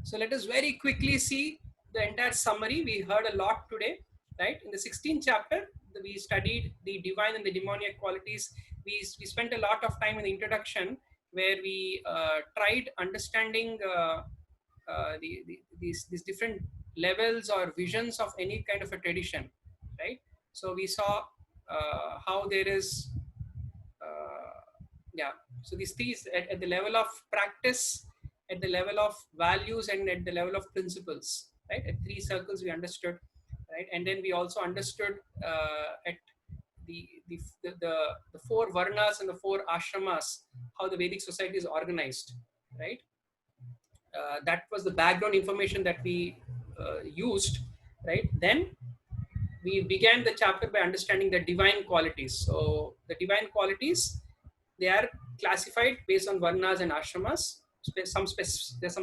So let us very quickly see the entire summary. We heard a lot today, right? In the 16th chapter, we studied the divine and the demoniac qualities. We spent a lot of time in the introduction where we tried understanding these different levels or visions of any kind of a tradition, right? So we saw how there is yeah, so these things at the level of practice, at the level of values, and at the level of principles, right? At three circles we understood, right? And then we also understood at the four varnas and the four ashramas, how the Vedic society is organized, right? That was the background information that we used, right? Then we began the chapter by understanding the divine qualities. So the divine qualities, they are classified based on varnas and ashramas. There's some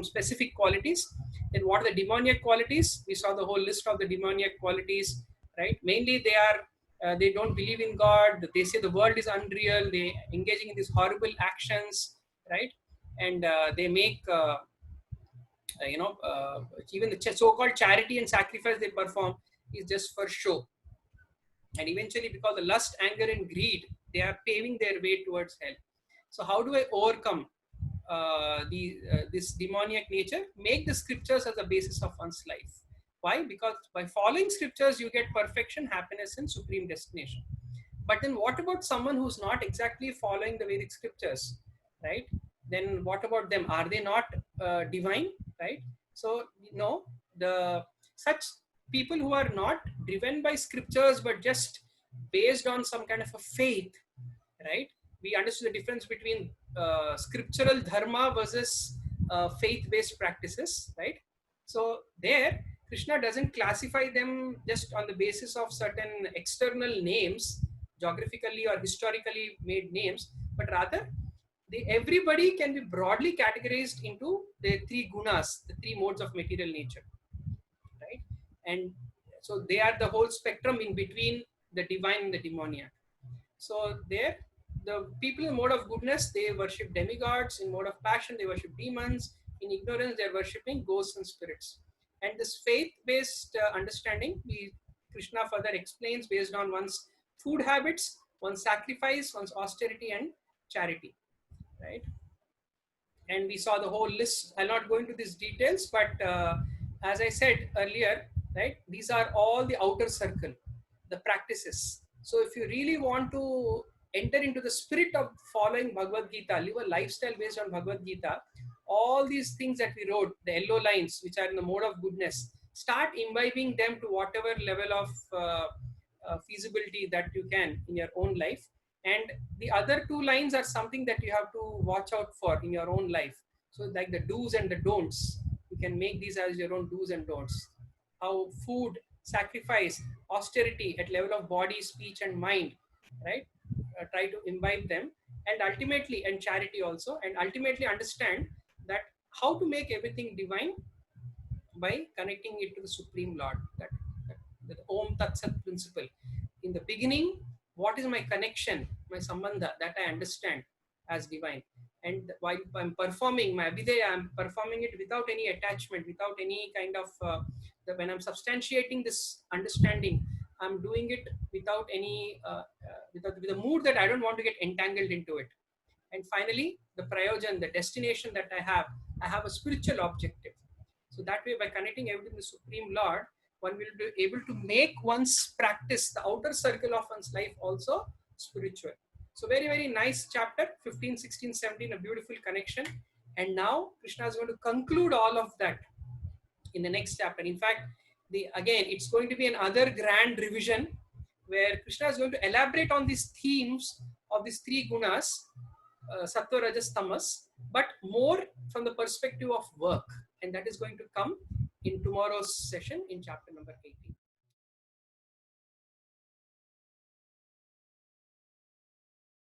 specific qualities. Then what are the demoniac qualities? We saw the whole list of the demoniac qualities, right? Mainly they are they don't believe in God. They say the world is unreal. They engaging in these horrible actions, right? And they make even the so-called charity and sacrifice they perform is just for show. And eventually, because the lust, anger, and greed, they are paving their way towards hell. So how do I overcome this demoniac nature? Make the scriptures as the basis of one's life. Why? Because by following scriptures, you get perfection, happiness, and supreme destination. But then what about someone who's not exactly following the Vedic scriptures, right? Then what about them? Are they not divine, right? So, the such people who are not driven by scriptures but just based on some kind of a faith, right? We understood the difference between scriptural dharma versus faith-based practices, right? So there, Krishna doesn't classify them just on the basis of certain external names, geographically or historically made names, but rather everybody can be broadly categorized into the three gunas, the three modes of material nature, right? And so they are the whole spectrum in between the divine and the demoniac. So there, the people in mode of goodness, they worship demigods. In mode of passion, they worship demons. In ignorance, they are worshipping ghosts and spirits. And this faith-based understanding, Krishna further explains based on one's food habits, one's sacrifice, one's austerity and charity, right? And we saw the whole list. I'll not go into these details, but as I said earlier, right, these are all the outer circle, the practices. So if you really want to enter into the spirit of following Bhagavad Gita, live a lifestyle based on Bhagavad Gita, all these things that we wrote, the yellow lines, which are in the mode of goodness, start imbibing them to whatever level of feasibility that you can in your own life. And the other two lines are something that you have to watch out for in your own life. So like the do's and the don'ts, you can make these as your own do's and don'ts. How food, sacrifice, austerity at level of body, speech and mind, right? Try to imbibe them, and ultimately, and charity also, and ultimately understand that how to make everything divine by connecting it to the Supreme Lord, that Om Tat Sat principle. In the beginning, what is my connection, my sambandha, that I understand as divine. And while I'm performing my abhidheya, I'm performing it without any attachment, without any kind of, when I'm substantiating this understanding, I'm doing it without any, with a mood that I don't want to get entangled into it. And finally, the prayojan, the destination that I have a spiritual objective. So that way, by connecting everything to the Supreme Lord, one will be able to make one's practice, the outer circle of one's life, also spiritual. So very, very nice chapter, 15, 16, 17, a beautiful connection. And now Krishna is going to conclude all of that in the next chapter. In fact, again, it's going to be another grand revision where Krishna is going to elaborate on these themes of these three gunas, Sattva, Rajas, Tamas, but more from the perspective of work. And that is going to come in tomorrow's session in chapter number 8.